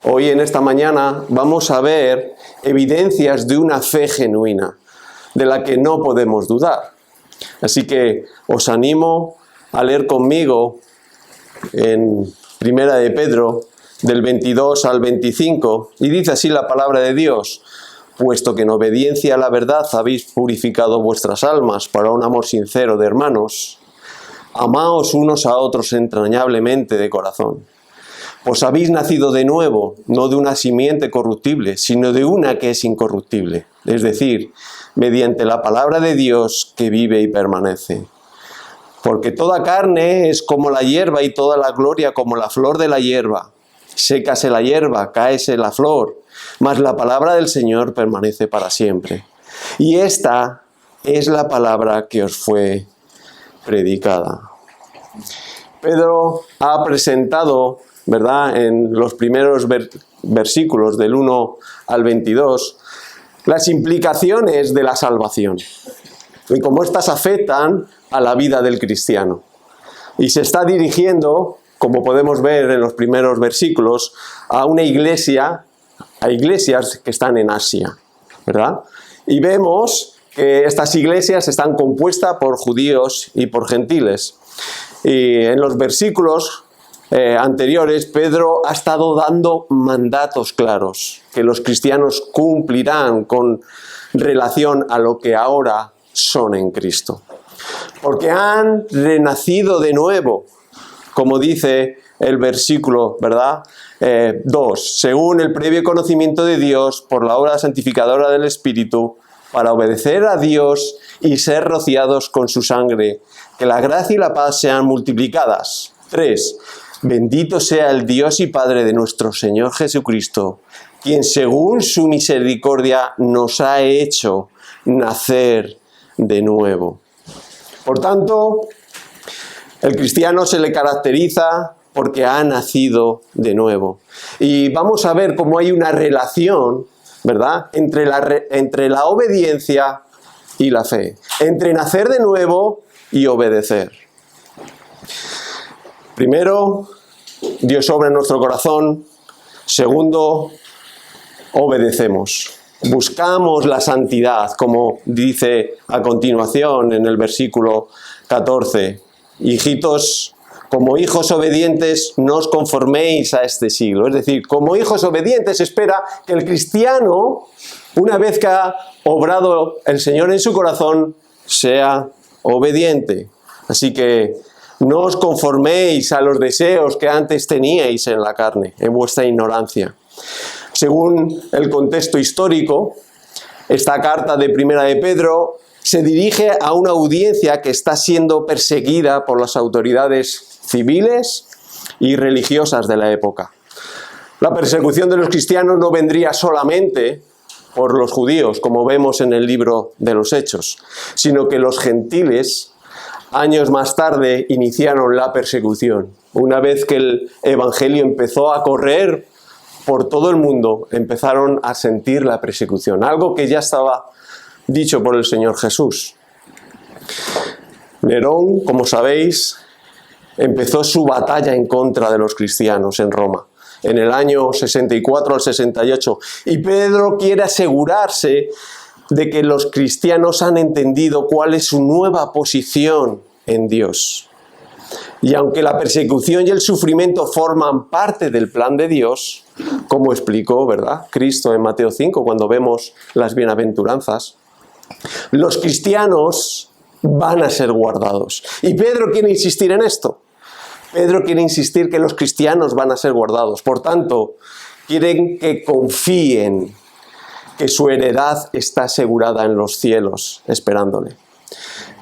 Hoy en esta mañana vamos a ver evidencias de una fe genuina, de la que no podemos dudar. Así que os animo a leer conmigo en Primera de Pedro, del 22 al 25, y dice así la palabra de Dios: puesto que en obediencia a la verdad habéis purificado vuestras almas para un amor sincero de hermanos, amaos unos a otros entrañablemente de corazón. Pues habéis nacido de nuevo, no de una simiente corruptible, sino de una que es incorruptible, es decir, mediante la palabra de Dios que vive y permanece. Porque toda carne es como la hierba y toda la gloria como la flor de la hierba. Sécase la hierba, cáese la flor, mas la palabra del Señor permanece para siempre. Y esta es la palabra que os fue predicada. Pedro ha presentado, ¿verdad?, en los primeros versículos del 1 al 22, las implicaciones de la salvación y cómo éstas afectan a la vida del cristiano. Y se está dirigiendo, como podemos ver en los primeros versículos, a una iglesia, a iglesias que están en Asia, ¿verdad? Y vemos que estas iglesias están compuestas por judíos y por gentiles. Y en los versículos anteriores, Pedro ha estado dando mandatos claros que los cristianos cumplirán con relación a lo que ahora son en Cristo. Porque han renacido de nuevo, como dice el versículo, ¿verdad? 2, según el previo conocimiento de Dios por la obra santificadora del Espíritu, para obedecer a Dios y ser rociados con su sangre, que la gracia y la paz sean multiplicadas. 3, bendito sea el Dios y Padre de nuestro Señor Jesucristo, quien según su misericordia nos ha hecho nacer de nuevo. Por tanto, el cristiano se le caracteriza porque ha nacido de nuevo. Y vamos a ver cómo hay una relación, ¿verdad?, entre la obediencia y la fe, entre nacer de nuevo y obedecer. Primero, Dios obra en nuestro corazón. Segundo, obedecemos. Buscamos la santidad, como dice a continuación en el versículo 14. Hijitos, como hijos obedientes, no os conforméis a este siglo. Es decir, como hijos obedientes espera que el cristiano, una vez que ha obrado el Señor en su corazón, sea obediente. Así que no os conforméis a los deseos que antes teníais en la carne, en vuestra ignorancia. Según el contexto histórico, esta carta de Primera de Pedro se dirige a una audiencia que está siendo perseguida por las autoridades civiles y religiosas de la época. La persecución de los cristianos no vendría solamente por los judíos, como vemos en el libro de los Hechos, sino que los gentiles, años más tarde, iniciaron la persecución. Una vez que el evangelio empezó a correr por todo el mundo, empezaron a sentir la persecución, algo que ya estaba dicho por el Señor Jesús. Nerón, como sabéis, empezó su batalla en contra de los cristianos en Roma, en el año 64 al 68, y Pedro quiere asegurarse de que los cristianos han entendido cuál es su nueva posición en Dios. Y aunque la persecución y el sufrimiento forman parte del plan de Dios, como explicó, ¿verdad?, Cristo en Mateo 5, cuando vemos las bienaventuranzas, los cristianos van a ser guardados. Y Pedro quiere insistir en esto. Pedro quiere insistir que los cristianos van a ser guardados. Por tanto, quieren que confíen que su heredad está asegurada en los cielos, esperándole.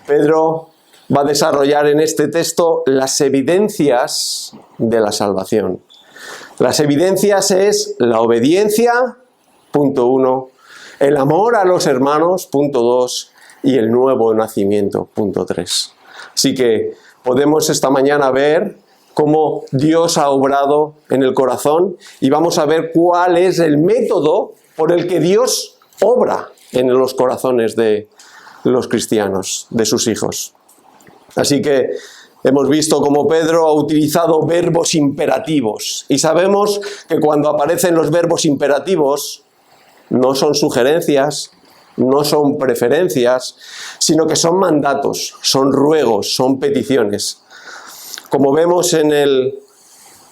Pedro va a desarrollar en este texto las evidencias de la salvación. Las evidencias es la obediencia, punto 1, el amor a los hermanos, punto 2, y el nuevo nacimiento, punto 3. Así que podemos esta mañana ver cómo Dios ha obrado en el corazón y vamos a ver cuál es el método por el que Dios obra en los corazones de los cristianos, de sus hijos. Así que Hemos visto cómo Pedro ha utilizado verbos imperativos y sabemos que cuando aparecen los verbos imperativos no son sugerencias, no son preferencias, sino que son mandatos, son ruegos, son peticiones. Como vemos en el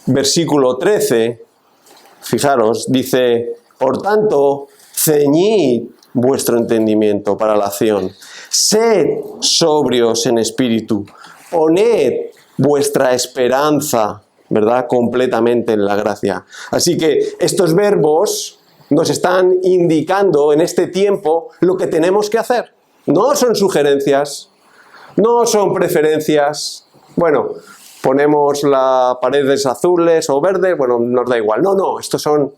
versículo 13, fijaros, dice, por tanto, ceñid vuestro entendimiento para la acción, sed sobrios en espíritu, poned vuestra esperanza, ¿verdad?, completamente en la gracia. Así que estos verbos nos están indicando en este tiempo lo que tenemos que hacer. No son sugerencias, no son preferencias. Bueno, ponemos las paredes azules o verdes, bueno, nos da igual. No, estos son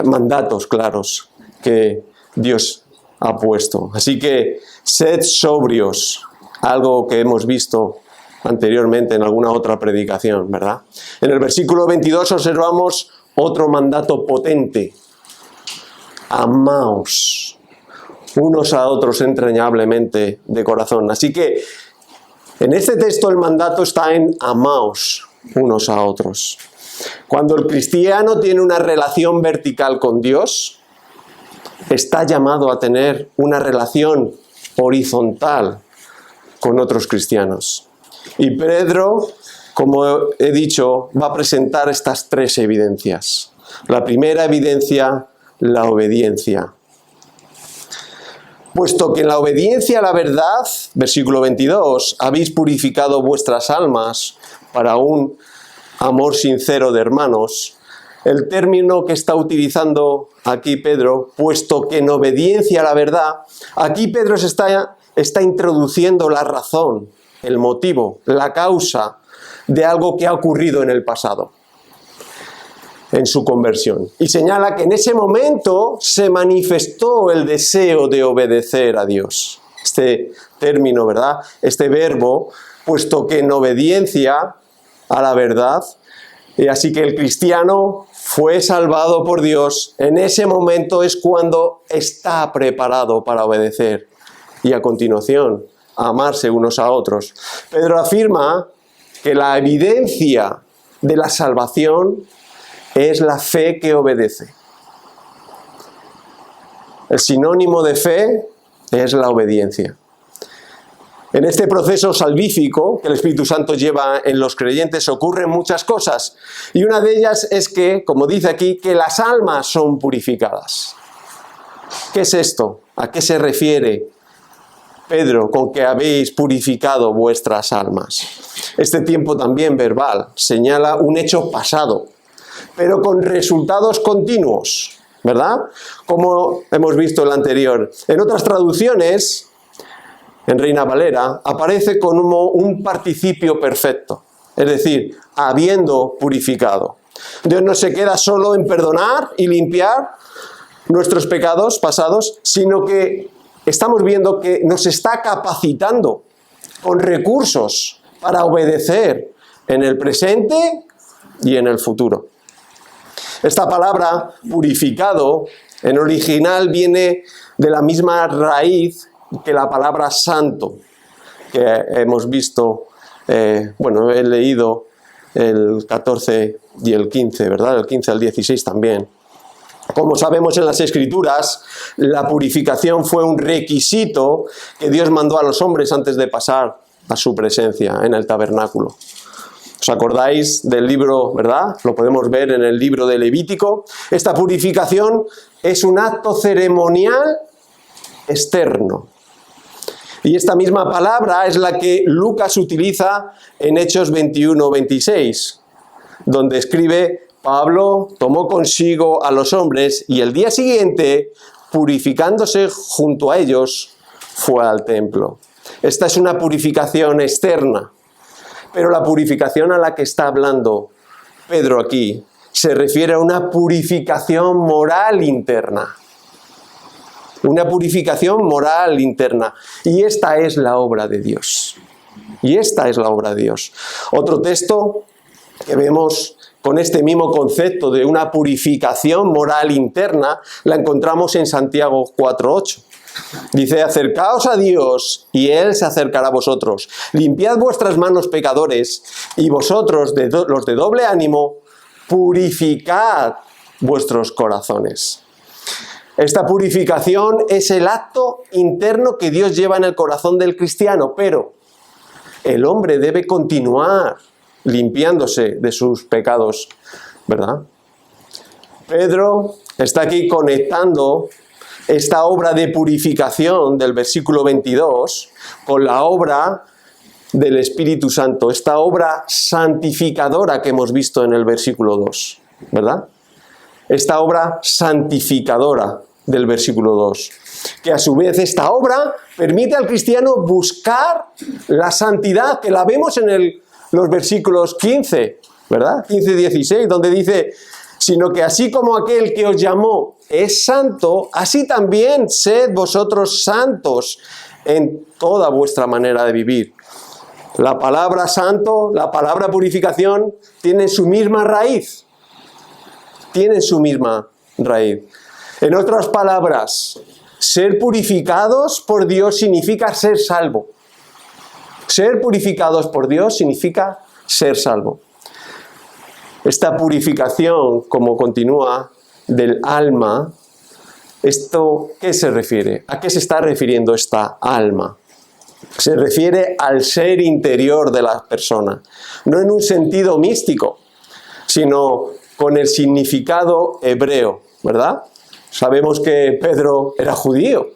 mandatos claros que Dios ha puesto. Así que sed sobrios, algo que hemos visto anteriormente en alguna otra predicación, ¿verdad? En el versículo 22 observamos otro mandato potente. Amaos unos a otros entrañablemente de corazón. Así que en este texto el mandato está en amaos unos a otros. Cuando el cristiano tiene una relación vertical con Dios, está llamado a tener una relación horizontal con otros cristianos. Y Pedro, como he dicho, va a presentar estas tres evidencias. La primera evidencia, la obediencia. Puesto que en la obediencia a la verdad, versículo 22, habéis purificado vuestras almas para un amor sincero de hermanos, el término que está utilizando aquí Pedro, puesto que en obediencia a la verdad, aquí Pedro se está introduciendo la razón, el motivo, la causa de algo que ha ocurrido en el pasado, en su conversión. Y señala que en ese momento se manifestó el deseo de obedecer a Dios. Este término, ¿verdad? Este verbo, puesto que en obediencia a la verdad, y así que el cristiano fue salvado por Dios, en ese momento es cuando está preparado para obedecer y a continuación a amarse unos a otros. Pedro afirma que la evidencia de la salvación es la fe que obedece. El sinónimo de fe es la obediencia. En este proceso salvífico que el Espíritu Santo lleva en los creyentes ocurren muchas cosas. Y una de ellas es que, como dice aquí, que las almas son purificadas. ¿Qué es esto? ¿A qué se refiere Pedro con que habéis purificado vuestras almas? Este tiempo también verbal señala un hecho pasado, pero con resultados continuos, ¿verdad? Como hemos visto en la anterior. En otras traducciones, en Reina Valera, aparece como un participio perfecto, es decir, habiendo purificado. Dios no se queda solo en perdonar y limpiar nuestros pecados pasados, sino que estamos viendo que nos está capacitando con recursos para obedecer en el presente y en el futuro. Esta palabra purificado en original viene de la misma raíz que la palabra santo, que hemos visto, he leído el 14 y el 15, ¿verdad? El 15 al 16 también. Como sabemos en las Escrituras, la purificación fue un requisito que Dios mandó a los hombres antes de pasar a su presencia en el tabernáculo. ¿Os acordáis del libro, verdad? Lo podemos ver en el libro de Levítico. Esta purificación es un acto ceremonial externo. Y esta misma palabra es la que Lucas utiliza en Hechos 21-26, donde escribe: Pablo tomó consigo a los hombres y el día siguiente, purificándose junto a ellos, fue al templo. Esta es una purificación externa, pero la purificación a la que está hablando Pedro aquí se refiere a una purificación moral interna. Una purificación moral interna. Y esta es la obra de Dios. Y esta es la obra de Dios. Otro texto que vemos con este mismo concepto de una purificación moral interna, la encontramos en Santiago 4:8. Dice, acercaos a Dios y Él se acercará a vosotros. Limpiad vuestras manos, pecadores, y vosotros, los de doble ánimo, purificad vuestros corazones. Esta purificación es el acto interno que Dios lleva en el corazón del cristiano, pero el hombre debe continuar limpiándose de sus pecados, ¿verdad? Pedro está aquí conectando esta obra de purificación del versículo 22 con la obra del Espíritu Santo, esta obra santificadora que hemos visto en el versículo 2, ¿verdad? Esta obra santificadora del versículo 2, que a su vez esta obra permite al cristiano buscar la santidad, que la vemos en los versículos 15, ¿verdad? 15-16, donde dice, sino que así como aquel que os llamó es santo, así también sed vosotros santos en toda vuestra manera de vivir. La palabra santo, la palabra purificación, tienen su misma raíz. Tienen su misma raíz. En otras palabras, ser purificados por Dios significa ser salvo. Ser purificados por Dios significa ser salvo. Esta purificación, como continúa, del alma, ¿esto qué se refiere? ¿A qué se está refiriendo esta alma? Se refiere al ser interior de la persona, no en un sentido místico, sino con el significado hebreo, ¿verdad? Sabemos que Pedro era judío,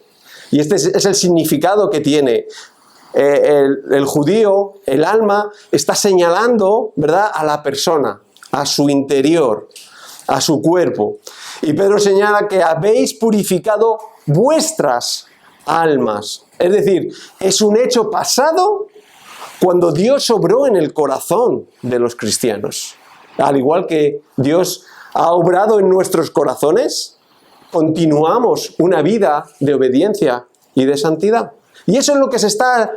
y este es el significado que tiene. El judío, el alma, está señalando, ¿verdad?, a la persona, a su interior, a su cuerpo. Y Pedro señala que habéis purificado vuestras almas. Es decir, es un hecho pasado cuando Dios obró en el corazón de los cristianos. Al igual que Dios ha obrado en nuestros corazones, continuamos una vida de obediencia y de santidad. Y eso es lo que se está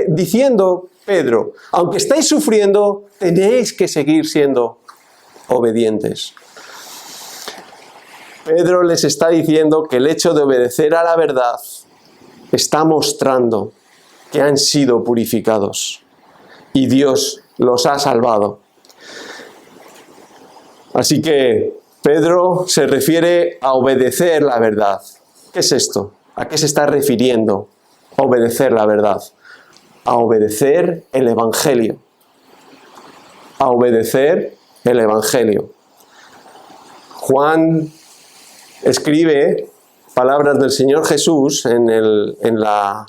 diciendo Pedro. Aunque estáis sufriendo, tenéis que seguir siendo obedientes. Pedro les está diciendo que el hecho de obedecer a la verdad está mostrando que han sido purificados y Dios los ha salvado. Así que Pedro se refiere a obedecer la verdad. ¿Qué es esto? ¿A qué se está refiriendo? Obedecer la verdad. A obedecer el Evangelio. A obedecer el Evangelio. Juan escribe palabras del Señor Jesús en la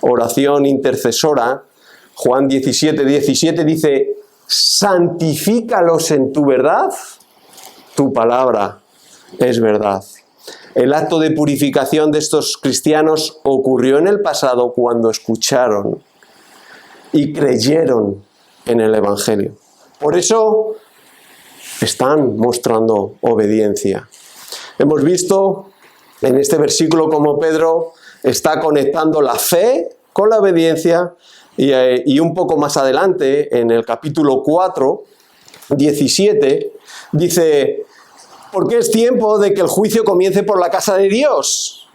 oración intercesora. Juan 17 dice, santifícalos en tu verdad, tu palabra es verdad. El acto de purificación de estos cristianos ocurrió en el pasado cuando escucharon y creyeron en el Evangelio. Por eso están mostrando obediencia. Hemos visto en este versículo cómo Pedro está conectando la fe con la obediencia y un poco más adelante, en el capítulo 4, 17, dice, porque es tiempo de que el juicio comience por la casa de Dios.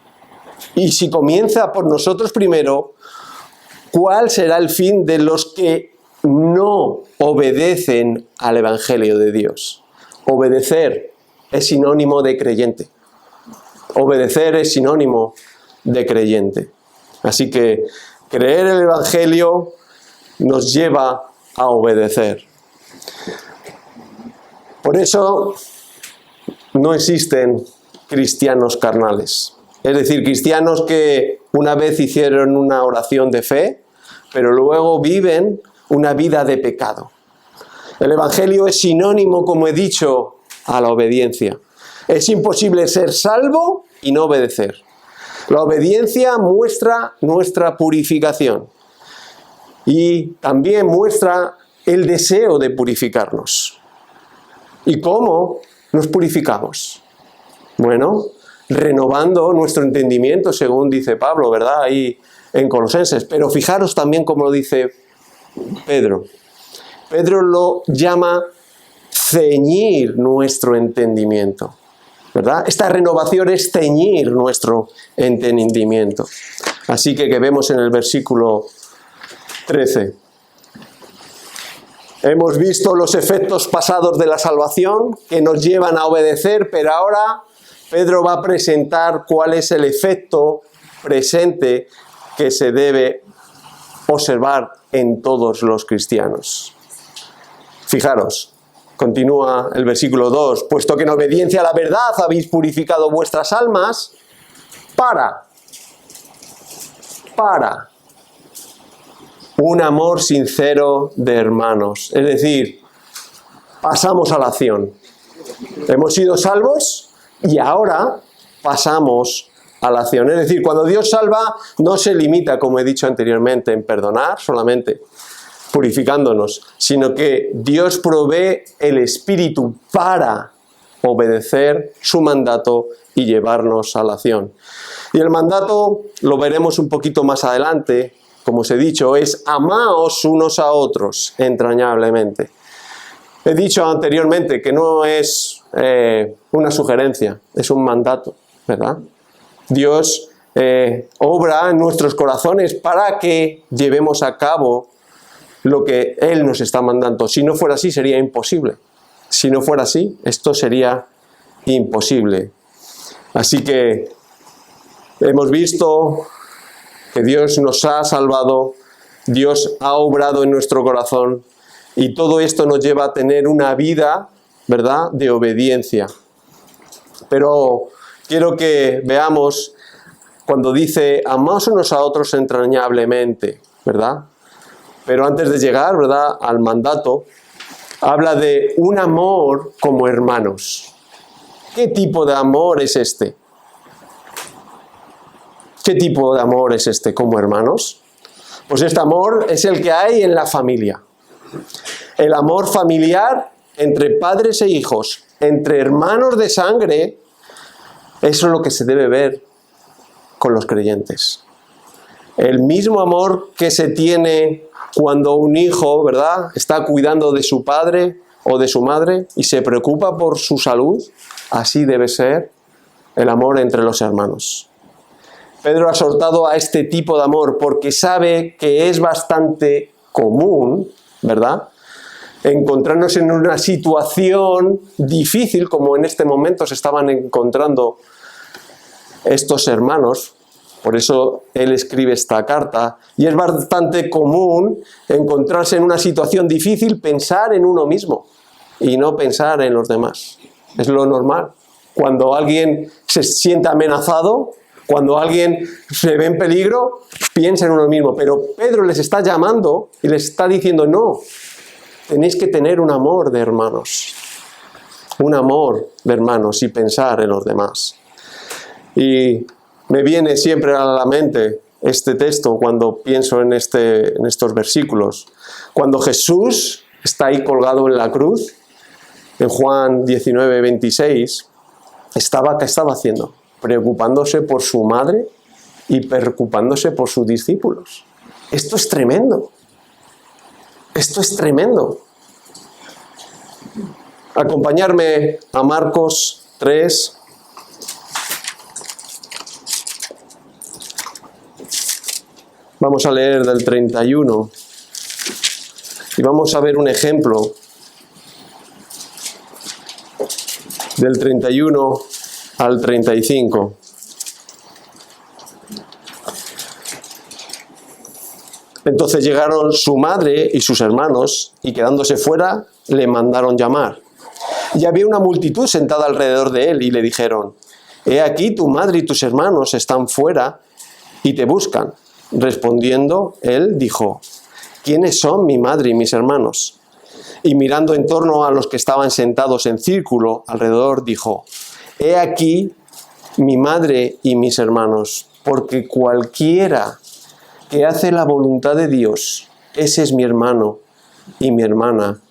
Y si comienza por nosotros primero, ¿cuál será el fin de los que no obedecen al Evangelio de Dios? Obedecer es sinónimo de creyente. Obedecer es sinónimo de creyente. Así que creer el Evangelio nos lleva a obedecer. Por eso no existen cristianos carnales. Es decir, cristianos que una vez hicieron una oración de fe, pero luego viven una vida de pecado. El Evangelio es sinónimo, como he dicho, a la obediencia. Es imposible ser salvo y no obedecer. La obediencia muestra nuestra purificación y también muestra el deseo de purificarnos. ¿Y cómo nos purificamos? Bueno, renovando nuestro entendimiento, según dice Pablo, ¿verdad? Ahí en Colosenses. Pero fijaros también cómo lo dice Pedro. Pedro lo llama ceñir nuestro entendimiento. ¿verdad? Esta renovación es ceñir nuestro entendimiento. Así que vemos en el versículo 13. Hemos visto los efectos pasados de la salvación que nos llevan a obedecer, pero ahora Pedro va a presentar cuál es el efecto presente que se debe observar en todos los cristianos. Fijaros, continúa el versículo 2, puesto que en obediencia a la verdad habéis purificado vuestras almas para un amor sincero de hermanos. Es decir, pasamos a la acción. Hemos sido salvos y ahora pasamos a la acción. Es decir, cuando Dios salva, no se limita, como he dicho anteriormente, en perdonar solamente, purificándonos, sino que Dios provee el Espíritu para obedecer su mandato y llevarnos a la acción. Y el mandato, lo veremos un poquito más adelante, como os he dicho, es amaos unos a otros entrañablemente. He dicho anteriormente que no es una sugerencia, es un mandato, ¿verdad? Dios obra en nuestros corazones para que llevemos a cabo lo que Él nos está mandando. Si no fuera así, sería imposible. Si no fuera así, esto sería imposible. Así que hemos visto que Dios nos ha salvado, Dios ha obrado en nuestro corazón y todo esto nos lleva a tener una vida, ¿verdad?, de obediencia. Pero quiero que veamos cuando dice amaos unos a otros entrañablemente, ¿verdad? Pero antes de llegar, ¿verdad?, al mandato, habla de un amor como hermanos. ¿Qué tipo de amor es este? ¿Qué tipo de amor es este como hermanos? Pues este amor es el que hay en la familia. El amor familiar entre padres e hijos, entre hermanos de sangre, eso es lo que se debe ver con los creyentes. El mismo amor que se tiene cuando un hijo, ¿verdad?, está cuidando de su padre o de su madre y se preocupa por su salud, así debe ser el amor entre los hermanos. Pedro ha exhortado a este tipo de amor porque sabe que es bastante común, ¿verdad?, encontrarnos en una situación difícil como en este momento se estaban encontrando estos hermanos. Por eso él escribe esta carta. Y es bastante común encontrarse en una situación difícil, pensar en uno mismo y no pensar en los demás. Es lo normal. Cuando alguien se siente amenazado, cuando alguien se ve en peligro, piensa en uno mismo. Pero Pedro les está llamando y les está diciendo, no, tenéis que tener un amor de hermanos. Un amor de hermanos y pensar en los demás. Y me viene siempre a la mente este texto cuando pienso en estos versículos. Cuando Jesús está ahí colgado en la cruz, en Juan 19, 26, ¿qué estaba haciendo? Preocupándose por su madre y preocupándose por sus discípulos. Esto es tremendo. Esto es tremendo. Acompañarme a Marcos 3. Vamos a leer del 31 y vamos a ver un ejemplo del 31 al 35. Entonces llegaron su madre y sus hermanos y quedándose fuera le mandaron llamar. Y había una multitud sentada alrededor de él y le dijeron, he aquí tu madre y tus hermanos están fuera y te buscan. Respondiendo, él dijo, ¿quiénes son mi madre y mis hermanos? Y mirando en torno a los que estaban sentados en círculo alrededor, dijo, he aquí mi madre y mis hermanos, porque cualquiera que hace la voluntad de Dios, ese es mi hermano y mi hermana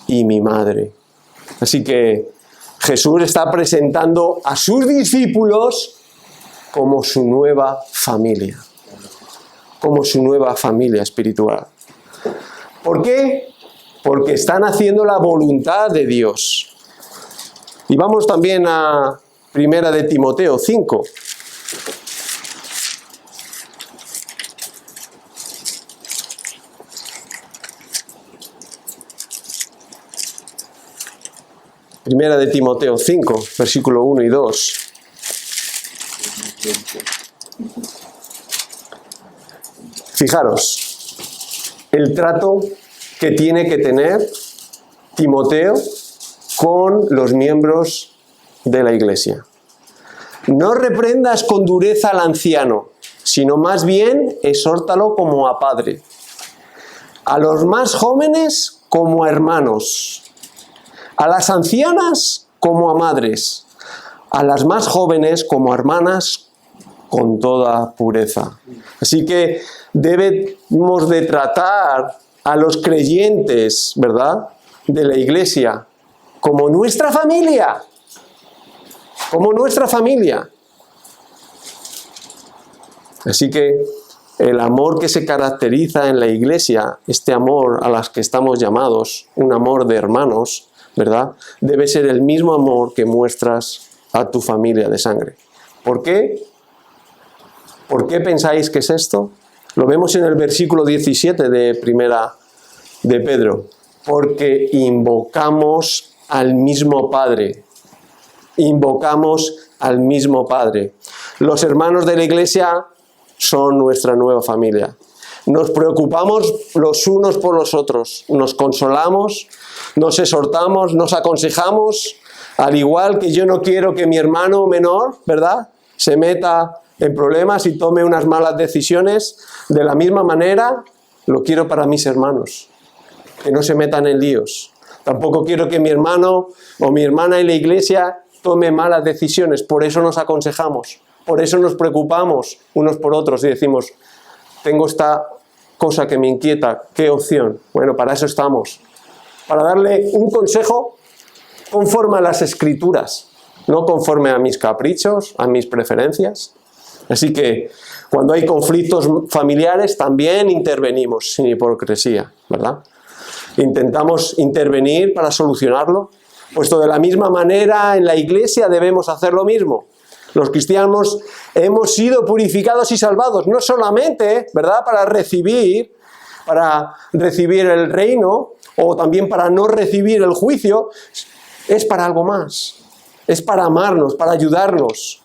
y mi madre. Así que Jesús está presentando a sus discípulos como su nueva familia. Como su nueva familia espiritual. ¿Por qué? Porque están haciendo la voluntad de Dios. Y vamos también a Primera de Timoteo 5. Primera de Timoteo 5, versículo 1 y 2. Fijaros, el trato que tiene que tener Timoteo con los miembros de la iglesia. No reprendas con dureza al anciano, sino más bien exhórtalo como a padre. A los más jóvenes como a hermanos. A las ancianas como a madres, a las más jóvenes como a hermanas con toda pureza. Así que debemos de tratar a los creyentes, ¿verdad?, de la iglesia como nuestra familia, como nuestra familia. Así que el amor que se caracteriza en la iglesia, este amor a las que estamos llamados, un amor de hermanos, ¿verdad?, debe ser el mismo amor que muestras a tu familia de sangre. ¿Por qué? ¿Por qué pensáis que es esto? Lo vemos en el versículo 17 de Primera de Pedro. Porque invocamos al mismo Padre. Invocamos al mismo Padre. Los hermanos de la iglesia son nuestra nueva familia. Nos preocupamos los unos por los otros, nos consolamos, nos exhortamos, nos aconsejamos, al igual que yo no quiero que mi hermano menor, ¿verdad?, se meta en problemas y tome unas malas decisiones, de la misma manera lo quiero para mis hermanos, que no se metan en líos. Tampoco quiero que mi hermano o mi hermana en la iglesia tome malas decisiones, por eso nos aconsejamos, por eso nos preocupamos unos por otros y decimos, tengo esta cosa que me inquieta, ¿qué opción? Bueno, para eso estamos. Para darle un consejo conforme a las Escrituras, no conforme a mis caprichos, a mis preferencias. Así que cuando hay conflictos familiares también intervenimos sin hipocresía, ¿verdad? Intentamos intervenir para solucionarlo, puesto de la misma manera en la iglesia debemos hacer lo mismo. Los cristianos hemos sido purificados y salvados, no solamente, ¿verdad?, para recibir el reino, o también para no recibir el juicio, es para algo más. Es para amarnos, para ayudarnos,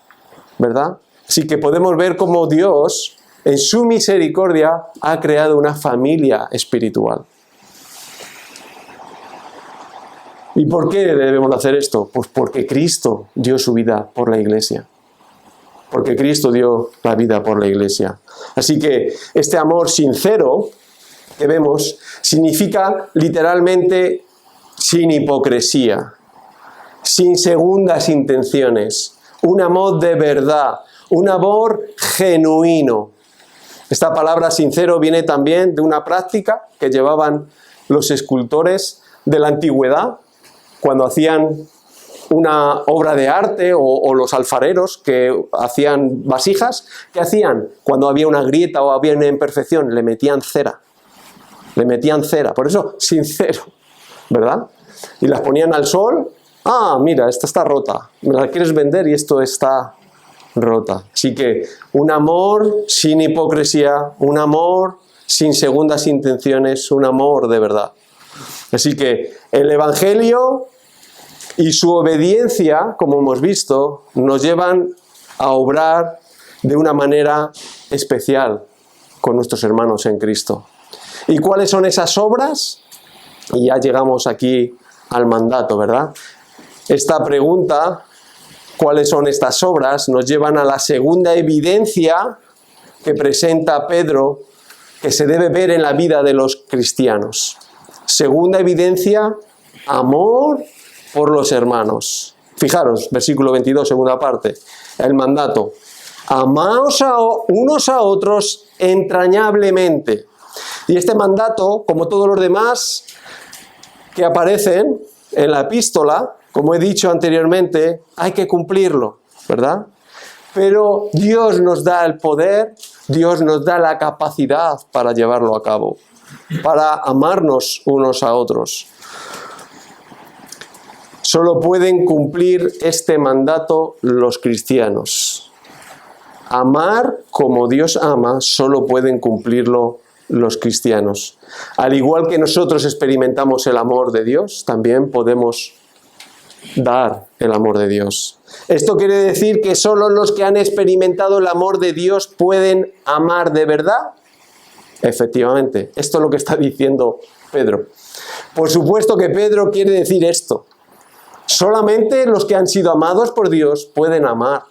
¿verdad? Así que podemos ver cómo Dios, en su misericordia, ha creado una familia espiritual. ¿Y por qué debemos hacer esto? Pues porque Cristo dio su vida por la iglesia. Porque Cristo dio la vida por la iglesia. Así que este amor sincero que vemos significa literalmente sin hipocresía, sin segundas intenciones, un amor de verdad, un amor genuino. Esta palabra sincero viene también de una práctica que llevaban los escultores de la antigüedad cuando hacían una obra de arte o los alfareros que hacían vasijas. ¿Qué hacían? Cuando había una grieta o había una imperfección, le metían cera. Le metían cera, por eso sincero, ¿verdad? Y las ponían al sol. Ah, mira, esta está rota. Me la quieres vender y esto está rota. Así que un amor sin hipocresía, un amor sin segundas intenciones, un amor de verdad. Así que el Evangelio y su obediencia, como hemos visto, nos llevan a obrar de una manera especial con nuestros hermanos en Cristo. ¿Y cuáles son esas obras? Y ya llegamos aquí al mandato, ¿verdad? Esta pregunta, ¿cuáles son estas obras?, nos llevan a la segunda evidencia que presenta Pedro que se debe ver en la vida de los cristianos. Segunda evidencia, amor por los hermanos. Fijaros, versículo 22, segunda parte, el mandato. Amaos unos a otros entrañablemente. Y este mandato, como todos los demás que aparecen en la epístola, como he dicho anteriormente, hay que cumplirlo, ¿verdad? Pero Dios nos da el poder, Dios nos da la capacidad para llevarlo a cabo, para amarnos unos a otros. solo pueden cumplir este mandato los cristianos. Amar como Dios ama, solo pueden cumplirlo los cristianos. Al igual que nosotros experimentamos el amor de Dios, también podemos dar el amor de Dios. ¿Esto quiere decir que solo los que han experimentado el amor de Dios pueden amar de verdad? Efectivamente, esto es lo que está diciendo Pedro. Por supuesto que Pedro quiere decir esto. Solamente los que han sido amados por Dios pueden amar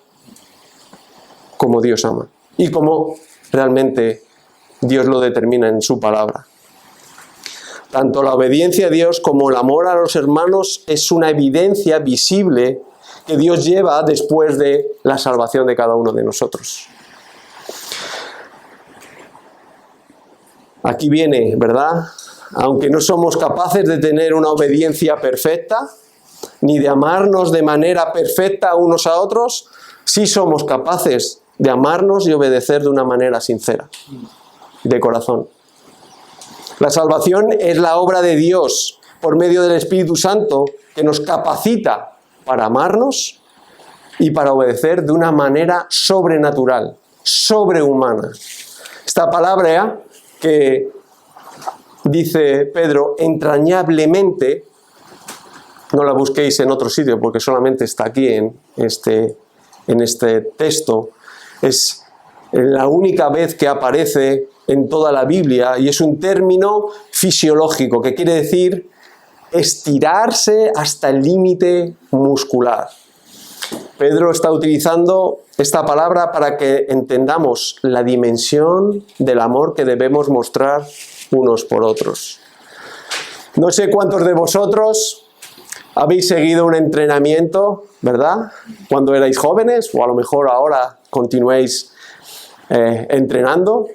como Dios ama y como realmente Dios lo determina en su palabra. Tanto la obediencia a Dios como el amor a los hermanos es una evidencia visible que Dios lleva después de la salvación de cada uno de nosotros. Aquí viene, ¿verdad? Aunque no somos capaces de tener una obediencia perfecta, ni de amarnos de manera perfecta unos a otros, sí somos capaces de amarnos y obedecer de una manera sincera, de corazón. La salvación es la obra de Dios por medio del Espíritu Santo que nos capacita para amarnos y para obedecer de una manera sobrenatural, sobrehumana. Esta palabra que dice Pedro, entrañablemente, no la busquéis en otro sitio porque solamente está aquí en este texto, es la única vez que aparece en toda la Biblia y es un término fisiológico que quiere decir estirarse hasta el límite muscular. Pedro está utilizando esta palabra para que entendamos la dimensión del amor que debemos mostrar unos por otros. No sé cuántos de vosotros habéis seguido un entrenamiento, ¿verdad? Cuando erais jóvenes, o a lo mejor ahora continuéis entrenando.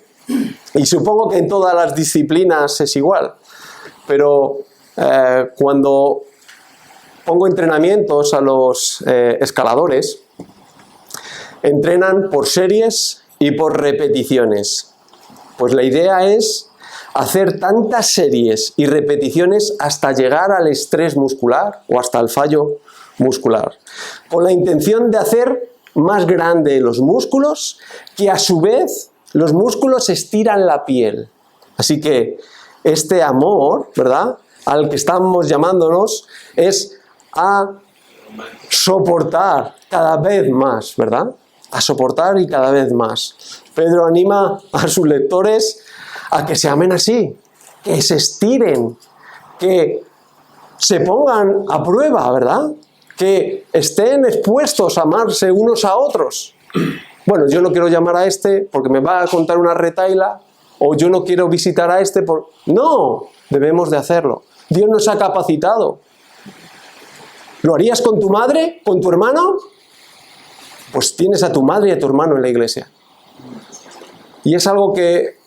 Y supongo que en todas las disciplinas es igual. Pero cuando pongo entrenamientos a los escaladores, entrenan por series y por repeticiones. Pues la idea es hacer tantas series y repeticiones hasta llegar al estrés muscular o hasta el fallo muscular, con la intención de hacer más grande los músculos, que a su vez los músculos estiran la piel. Así que este amor, ¿verdad?, al que estamos llamándonos es a soportar cada vez más, ¿verdad? A soportar y cada vez más. Pedro anima a sus lectores a que se amen así, que se estiren, que se pongan a prueba, ¿verdad? Que estén expuestos a amarse unos a otros. Bueno, yo no quiero llamar a este porque me va a contar una retahíla, o yo no quiero visitar a este por... No, debemos de hacerlo. Dios nos ha capacitado. ¿Lo harías con tu madre? ¿Con tu hermano? Pues tienes a tu madre y a tu hermano en la iglesia. Y es algo que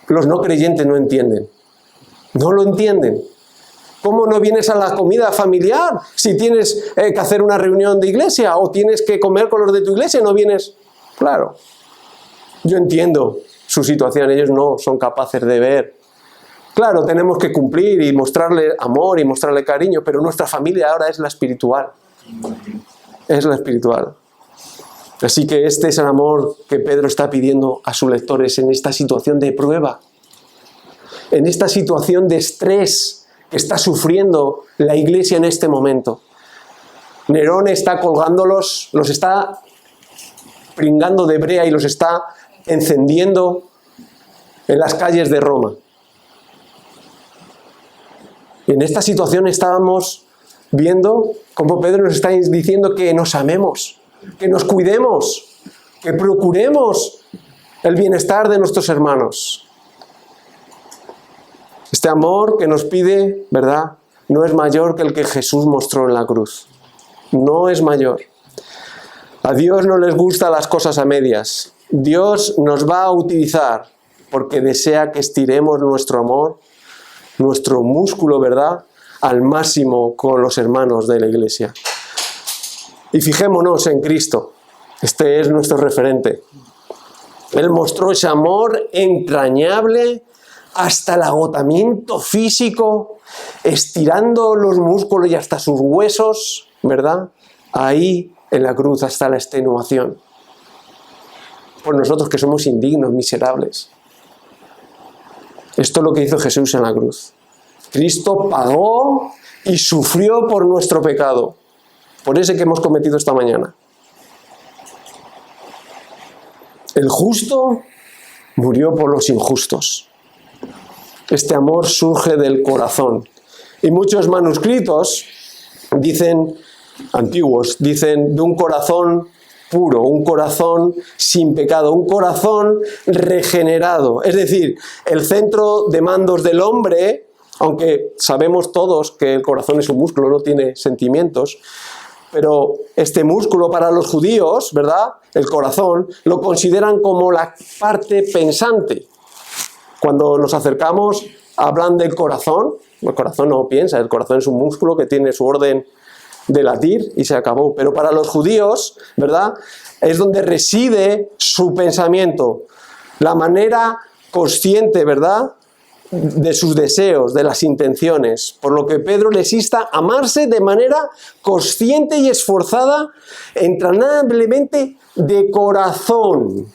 los no creyentes no entienden. No lo entienden. ¿Cómo no vienes a la comida familiar? Si tienes que hacer una reunión de iglesia o tienes que comer con los de tu iglesia, no vienes. Claro, yo entiendo su situación, ellos no son capaces de ver. Claro, tenemos que cumplir y mostrarle amor y mostrarle cariño, pero nuestra familia ahora es la espiritual. Es la espiritual. Así que este es el amor que Pedro está pidiendo a sus lectores en esta situación de prueba, en esta situación de estrés que está sufriendo la iglesia en este momento. Nerón está colgándolos, los está pringando de brea y los está encendiendo en las calles de Roma. Y en esta situación estábamos viendo cómo Pedro nos está diciendo que nos amemos, que nos cuidemos, que procuremos el bienestar de nuestros hermanos. Este amor que nos pide, ¿verdad?, no es mayor que el que Jesús mostró en la cruz. No es mayor. A Dios no les gustan las cosas a medias. Dios nos va a utilizar porque desea que estiremos nuestro amor, nuestro músculo, ¿verdad?, al máximo con los hermanos de la iglesia. Y fijémonos en Cristo. Este es nuestro referente. Él mostró ese amor entrañable hasta el agotamiento físico, estirando los músculos y hasta sus huesos, ¿verdad? Ahí en la cruz hasta la extenuación. Por nosotros que somos indignos, miserables. Esto es lo que hizo Jesús en la cruz. Cristo pagó y sufrió por nuestro pecado, por ese que hemos cometido esta mañana. El justo murió por los injustos. Este amor surge del corazón. Y muchos manuscritos dicen, antiguos, dicen de un corazón puro, un corazón sin pecado, un corazón regenerado. Es decir, el centro de mandos del hombre, aunque sabemos todos que el corazón es un músculo, no tiene sentimientos, pero este músculo para los judíos, ¿verdad?, el corazón, lo consideran como la parte pensante. Cuando nos acercamos, hablan del corazón. El corazón no piensa, el corazón es un músculo que tiene su orden de latir y se acabó. Pero para los judíos, ¿verdad?, es donde reside su pensamiento, la manera consciente, ¿verdad?, de sus deseos, de las intenciones. Por lo que Pedro les insta a amarse de manera consciente y esforzada, entrañablemente de corazón.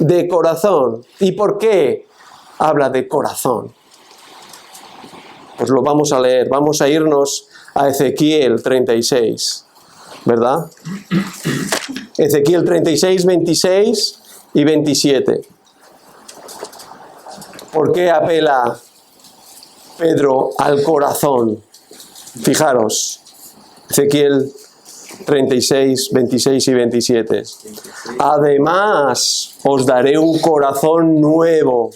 De corazón. ¿Y por qué habla de corazón? Pues lo vamos a leer. Vamos a irnos a Ezequiel 36, ¿verdad? Ezequiel 36, 26 y 27. ¿Por qué apela Pedro al corazón? Fijaros, Ezequiel 36, 26 y 27. Además, os daré un corazón nuevo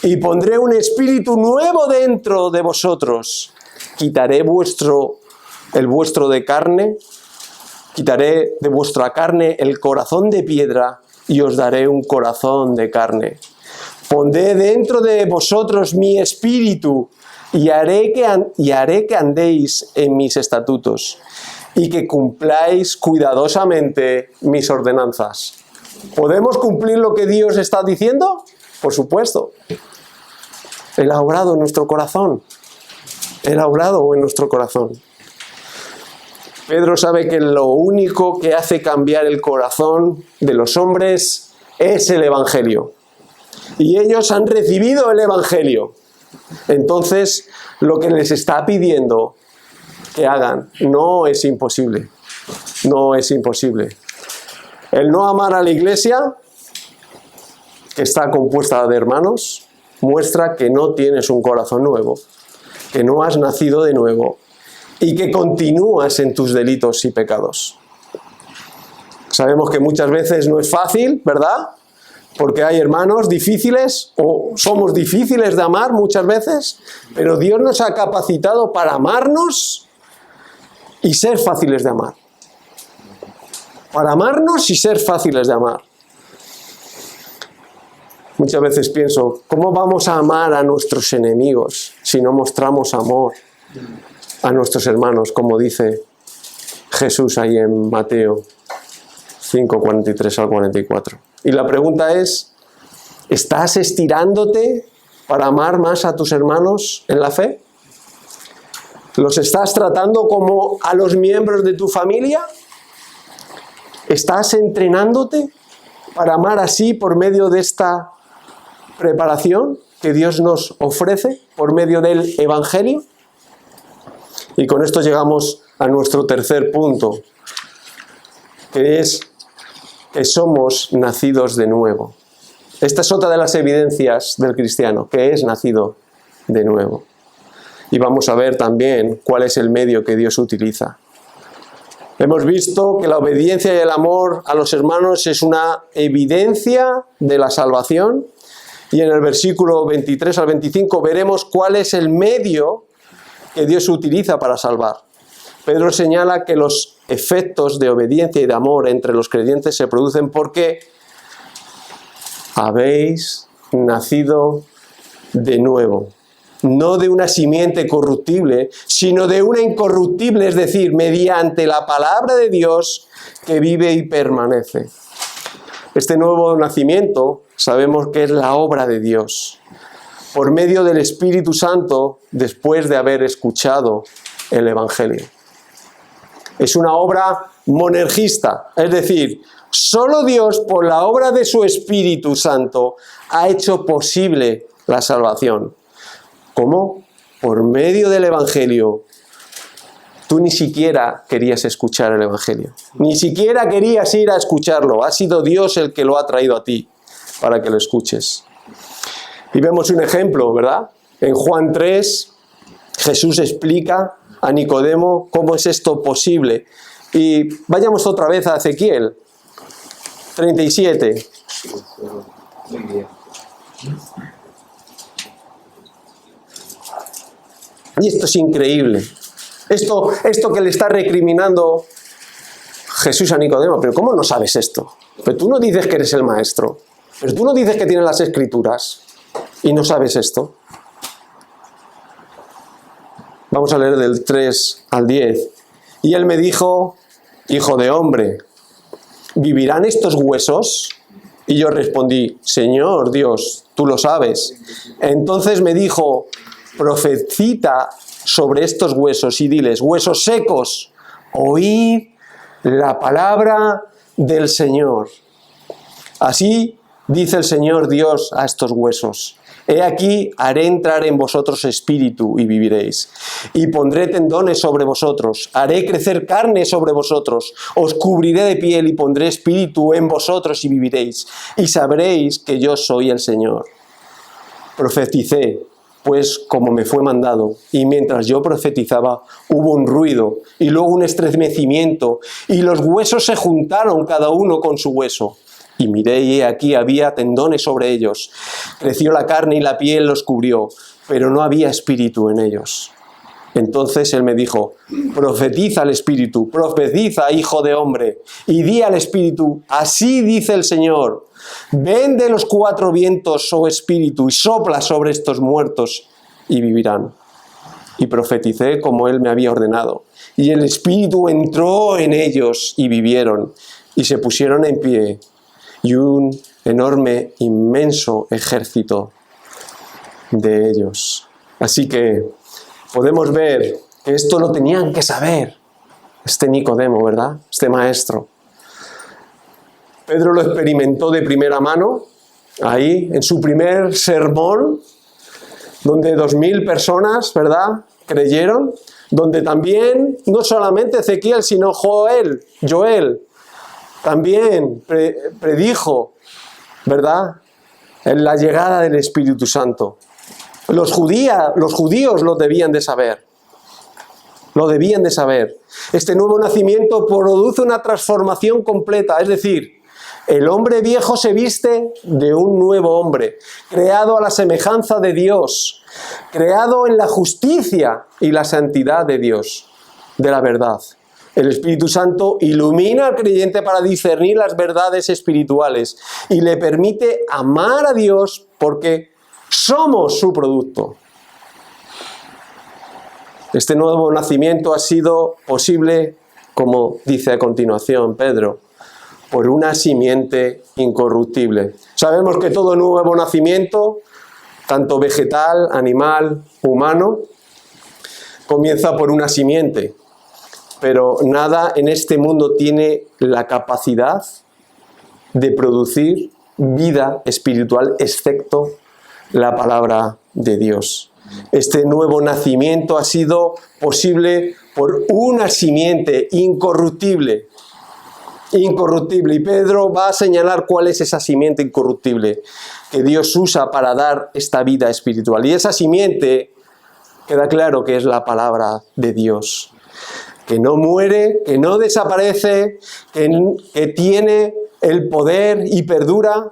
y pondré un espíritu nuevo dentro de vosotros. Quitaré el vuestro de carne, quitaré de vuestra carne el corazón de piedra y os daré un corazón de carne. Pondré dentro de vosotros mi espíritu y haré que andéis en mis estatutos y que cumpláis cuidadosamente mis ordenanzas. ¿Podemos cumplir lo que Dios está diciendo? Por supuesto. Él ha obrado en nuestro corazón. Él ha obrado en nuestro corazón. Pedro sabe que lo único que hace cambiar el corazón de los hombres es el Evangelio. Y ellos han recibido el Evangelio. Entonces, lo que les está pidiendo que hagan no es imposible. No es imposible. El no amar a la iglesia, que está compuesta de hermanos, muestra que no tienes un corazón nuevo, que no has nacido de nuevo y que continúas en tus delitos y pecados. Sabemos que muchas veces no es fácil, ¿verdad?, porque hay hermanos difíciles o somos difíciles de amar muchas veces, pero Dios nos ha capacitado para amarnos y ser fáciles de amar. Para amarnos y ser fáciles de amar. Muchas veces pienso, ¿cómo vamos a amar a nuestros enemigos si no mostramos amor a nuestros hermanos, como dice Jesús ahí en Mateo 5, 43 al 44? Y la pregunta es, ¿estás estirándote para amar más a tus hermanos en la fe? ¿Los estás tratando como a los miembros de tu familia? ¿Estás entrenándote para amar así por medio de esta preparación que Dios nos ofrece por medio del Evangelio? Y con esto llegamos a nuestro tercer punto, que es que somos nacidos de nuevo. Esta es otra de las evidencias del cristiano, que es nacido de nuevo. Y vamos a ver también cuál es el medio que Dios utiliza. Hemos visto que la obediencia y el amor a los hermanos es una evidencia de la salvación. Y en el versículo 23 al 25 veremos cuál es el medio que Dios utiliza para salvar. Pedro señala que los efectos de obediencia y de amor entre los creyentes se producen porque habéis nacido de nuevo. No de una simiente corruptible, sino de una incorruptible, es decir, mediante la palabra de Dios que vive y permanece. Este nuevo nacimiento sabemos que es la obra de Dios. por medio del Espíritu Santo después de haber escuchado el Evangelio. Es una obra monergista, es decir, solo Dios, por la obra de su Espíritu Santo, ha hecho posible la salvación. ¿Cómo? Por medio del Evangelio. Tú ni siquiera querías escuchar el Evangelio, ni siquiera querías ir a escucharlo. Ha sido Dios el que lo ha traído a ti para que lo escuches. Y vemos un ejemplo, ¿verdad? En Juan 3, Jesús explica a Nicodemo cómo es esto posible. Y vayamos otra vez a Ezequiel 37. Muy bien. Y esto es increíble. Esto que le está recriminando Jesús a Nicodemo. Pero ¿cómo no sabes esto? Pero tú no dices que eres el maestro. Pero tú no dices que tienes las escrituras. Y no sabes esto. Vamos a leer del 3 al 10. Y él me dijo, hijo de hombre, ¿vivirán estos huesos? Y yo respondí, Señor Dios, tú lo sabes. Entonces me dijo, profetiza sobre estos huesos y diles, huesos secos, oíd la palabra del Señor. Así dice el Señor Dios a estos huesos. He aquí, haré entrar en vosotros espíritu y viviréis. Y pondré tendones sobre vosotros, haré crecer carne sobre vosotros, os cubriré de piel y pondré espíritu en vosotros y viviréis. Y sabréis que yo soy el Señor. Profeticé, pues como me fue mandado, y mientras yo profetizaba hubo un ruido y luego un estremecimiento, y los huesos se juntaron cada uno con su hueso. Y miré y aquí había tendones sobre ellos. Creció la carne y la piel los cubrió, pero no había espíritu en ellos. Entonces él me dijo, profetiza al espíritu, profetiza, hijo de hombre, y di al espíritu, así dice el Señor, ven de los cuatro vientos, oh espíritu, y sopla sobre estos muertos, y vivirán. Y profeticé como él me había ordenado. Y el espíritu entró en ellos, y vivieron, y se pusieron en pie, y un enorme, inmenso ejército de ellos. Así que podemos ver que esto lo tenían que saber este Nicodemo, ¿verdad? Este maestro. Pedro lo experimentó de primera mano, ahí, en su primer sermón, donde 2000 personas, ¿verdad?, creyeron, donde también, no solamente Ezequiel, sino Joel, también predijo, ¿verdad?, en la llegada del Espíritu Santo. Los judíos lo debían de saber. Lo debían de saber. Este nuevo nacimiento produce una transformación completa, es decir, el hombre viejo se viste de un nuevo hombre, creado a la semejanza de Dios, creado en la justicia y la santidad de Dios, de la verdad. El Espíritu Santo ilumina al creyente para discernir las verdades espirituales y le permite amar a Dios porque somos su producto. Este nuevo nacimiento ha sido posible, como dice a continuación Pedro, por una simiente incorruptible. Sabemos que todo nuevo nacimiento, tanto vegetal, animal, humano, comienza por una simiente. Pero nada en este mundo tiene la capacidad de producir vida espiritual excepto la palabra de Dios. Este nuevo nacimiento ha sido posible por una simiente incorruptible. Y Pedro va a señalar cuál es esa simiente incorruptible que Dios usa para dar esta vida espiritual. Y esa simiente, queda claro que es la palabra de Dios. Que no muere, que no desaparece, que tiene el poder y perdura,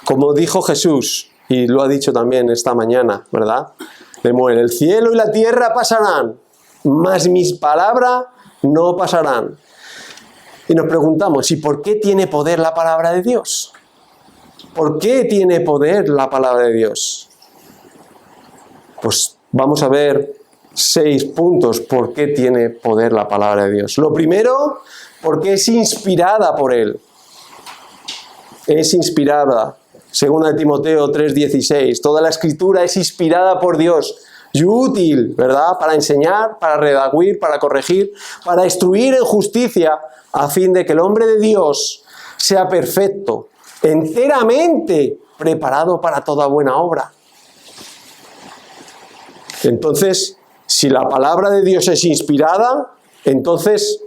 como dijo Jesús, y lo ha dicho también esta mañana, ¿verdad? El cielo y la tierra pasarán, mas mis palabras no pasarán. Y nos preguntamos, ¿y por qué tiene poder la palabra de Dios? ¿Por qué tiene poder la palabra de Dios? Pues vamos a ver 6 puntos por qué tiene poder la palabra de Dios. Lo primero, porque es inspirada por Él. Es inspirada. Segunda de Timoteo 3:16, toda la escritura es inspirada por Dios y útil, ¿verdad? Para enseñar, para redarguir, para corregir, para instruir en justicia, a fin de que el hombre de Dios sea perfecto, enteramente preparado para toda buena obra. Entonces, si la palabra de Dios es inspirada, entonces,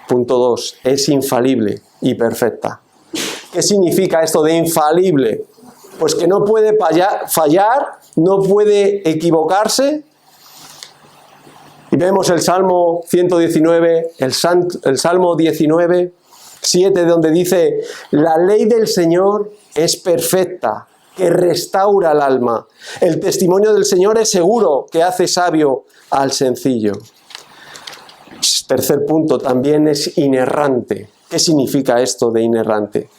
punto 2, es infalible y perfecta. ¿Qué significa esto de infalible? Pues que no puede fallar, no puede equivocarse. Y vemos el Salmo 119, el Salmo 19, 7, donde dice: la ley del Señor es perfecta, que restaura el alma. El testimonio del Señor es seguro, que hace sabio al sencillo. Tercer punto, también es inerrante. ¿Qué significa esto de inerrante?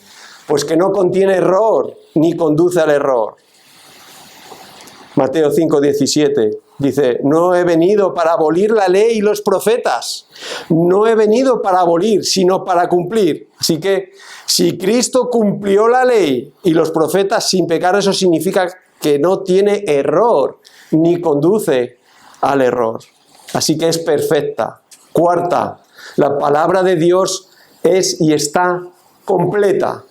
Pues que no contiene error, ni conduce al error. Mateo 5:17 dice: no he venido para abolir la ley y los profetas. No he venido para abolir, sino para cumplir. Así que si Cristo cumplió la ley y los profetas sin pecar, eso significa que no tiene error, ni conduce al error. Así que es perfecta. Cuarta, la palabra de Dios es y está completa.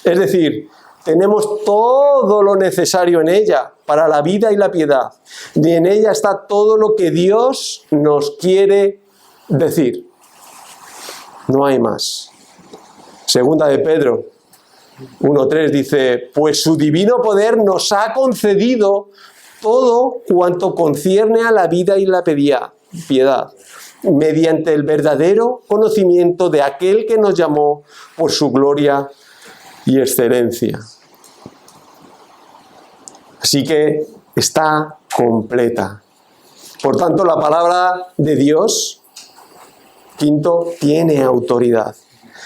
Es decir, tenemos todo lo necesario en ella para la vida y la piedad. Y en ella está todo lo que Dios nos quiere decir. No hay más. Segunda de Pedro 1:3 dice: pues su divino poder nos ha concedido todo cuanto concierne a la vida y la piedad, mediante el verdadero conocimiento de aquel que nos llamó por su gloria y excelencia. Así que está completa. Por tanto, la palabra de Dios, quinto, tiene autoridad.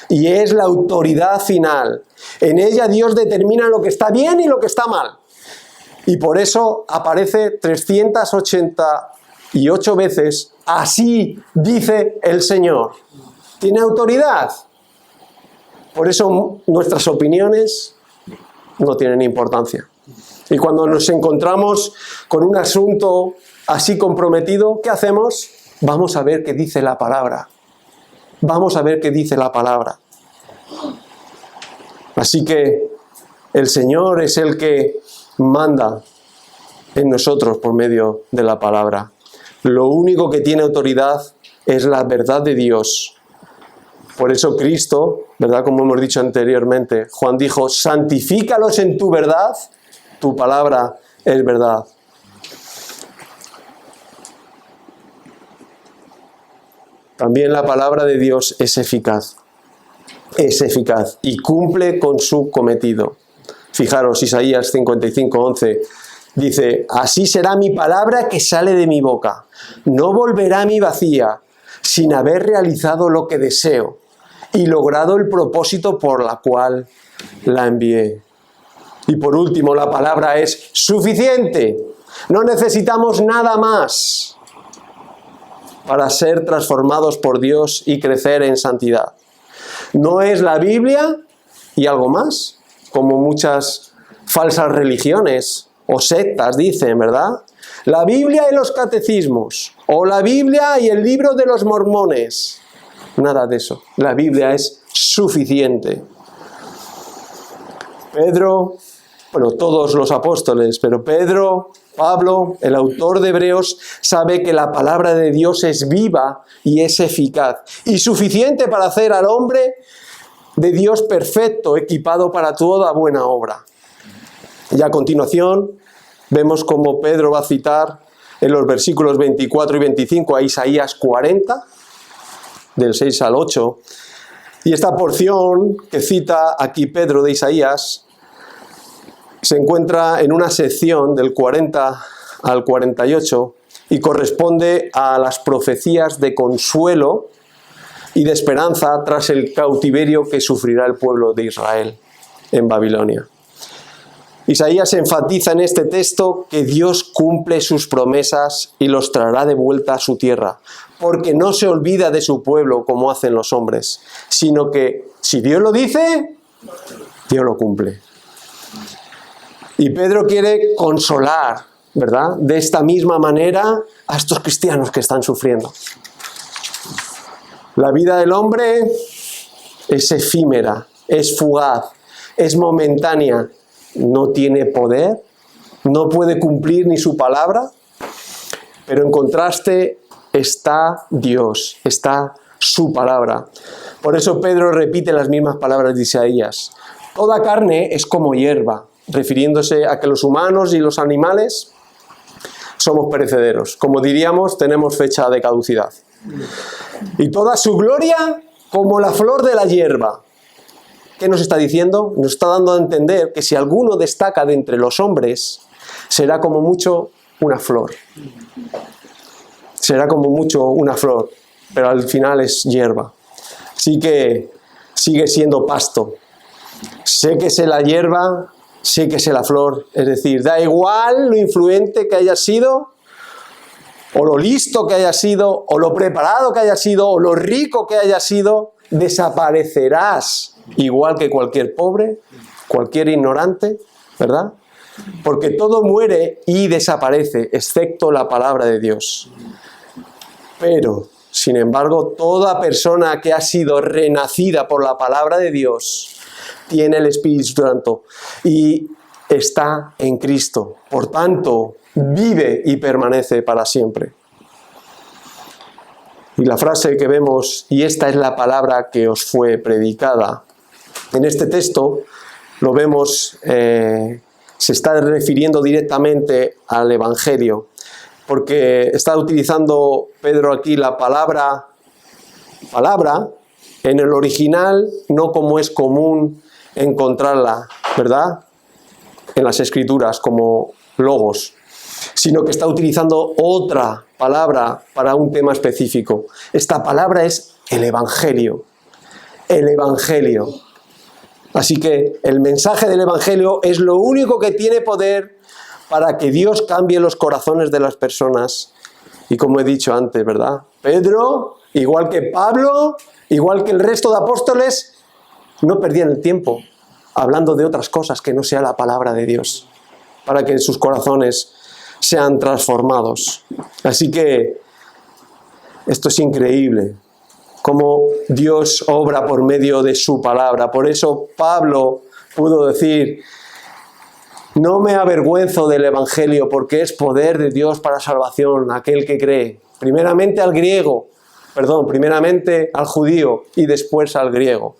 Y es la autoridad final. En ella Dios determina lo que está bien y lo que está mal. Y por eso aparece 388 veces: así dice el Señor. Tiene autoridad. Por eso nuestras opiniones no tienen importancia. Y cuando nos encontramos con un asunto así comprometido, ¿qué hacemos? Vamos a ver qué dice la palabra. Vamos a ver qué dice la palabra. Así que el Señor es el que manda en nosotros por medio de la palabra. Lo único que tiene autoridad es la verdad de Dios. Por eso Cristo, ¿verdad? Como hemos dicho anteriormente, Juan dijo: santifícalos en tu verdad, tu palabra es verdad. También la palabra de Dios es eficaz y cumple con su cometido. Fijaros, Isaías 55:11 dice: así será mi palabra que sale de mi boca, no volverá a mí vacía, sin haber realizado lo que deseo y logrado el propósito por la cual la envié. Y por último, la palabra es suficiente. No necesitamos nada más para ser transformados por Dios y crecer en santidad. No es la Biblia y algo más, como muchas falsas religiones o sectas dicen, ¿verdad? La Biblia y los catecismos, o la Biblia y el libro de los mormones. Nada de eso. La Biblia es suficiente. Pedro, bueno, todos los apóstoles, pero Pedro, Pablo, el autor de Hebreos, sabe que la palabra de Dios es viva y es eficaz y suficiente para hacer al hombre de Dios perfecto, equipado para toda buena obra. Y a continuación vemos cómo Pedro va a citar en los versículos 24 y 25 a Isaías 40, del 6 al 8. Y esta porción que cita aquí Pedro de Isaías se encuentra en una sección del 40 al 48 y corresponde a las profecías de consuelo y de esperanza tras el cautiverio que sufrirá el pueblo de Israel en Babilonia. Isaías enfatiza en este texto que Dios cumple sus promesas y los traerá de vuelta a su tierra, porque no se olvida de su pueblo como hacen los hombres, sino que si Dios lo dice, Dios lo cumple. Y Pedro quiere consolar, ¿verdad?, de esta misma manera a estos cristianos que están sufriendo. La vida del hombre es efímera, es fugaz, es momentánea, no tiene poder, no puede cumplir ni su palabra, pero en contraste está Dios, está su palabra. Por eso Pedro repite las mismas palabras de Isaías. Toda carne es como hierba, refiriéndose a que los humanos y los animales somos perecederos. Como diríamos, tenemos fecha de caducidad. Y toda su gloria como la flor de la hierba. ¿Qué nos está diciendo? Nos está dando a entender que si alguno destaca de entre los hombres, será como mucho una flor. Será como mucho una flor, pero al final es hierba. Así que sigue siendo pasto. Séquese la hierba, séquese la flor. Es decir, da igual lo influente que haya sido, o lo listo que haya sido, o lo preparado que haya sido, o lo rico que haya sido, desaparecerás igual que cualquier pobre, cualquier ignorante, ¿verdad? Porque todo muere y desaparece, excepto la palabra de Dios. Pero, sin embargo, toda persona que ha sido renacida por la palabra de Dios tiene el Espíritu Santo y está en Cristo. Por tanto, vive y permanece para siempre. Y la frase que vemos, y esta es la palabra que os fue predicada, en este texto lo vemos, se está refiriendo directamente al Evangelio, porque está utilizando Pedro aquí la palabra en el original, no como es común encontrarla, ¿verdad?, en las Escrituras como logos, sino que está utilizando otra palabra para un tema específico. Esta palabra es el Evangelio. El Evangelio. Así que el mensaje del Evangelio es lo único que tiene poder para que Dios cambie los corazones de las personas. Y como he dicho antes, ¿verdad?, Pedro, igual que Pablo, igual que el resto de apóstoles, no perdían el tiempo hablando de otras cosas que no sea la palabra de Dios, para que sus corazones sean transformados. Así que esto es increíble, cómo Dios obra por medio de su palabra. Por eso Pablo pudo decir: no me avergüenzo del Evangelio, porque es poder de Dios para salvación a aquel que cree. Primeramente al judío y después al griego.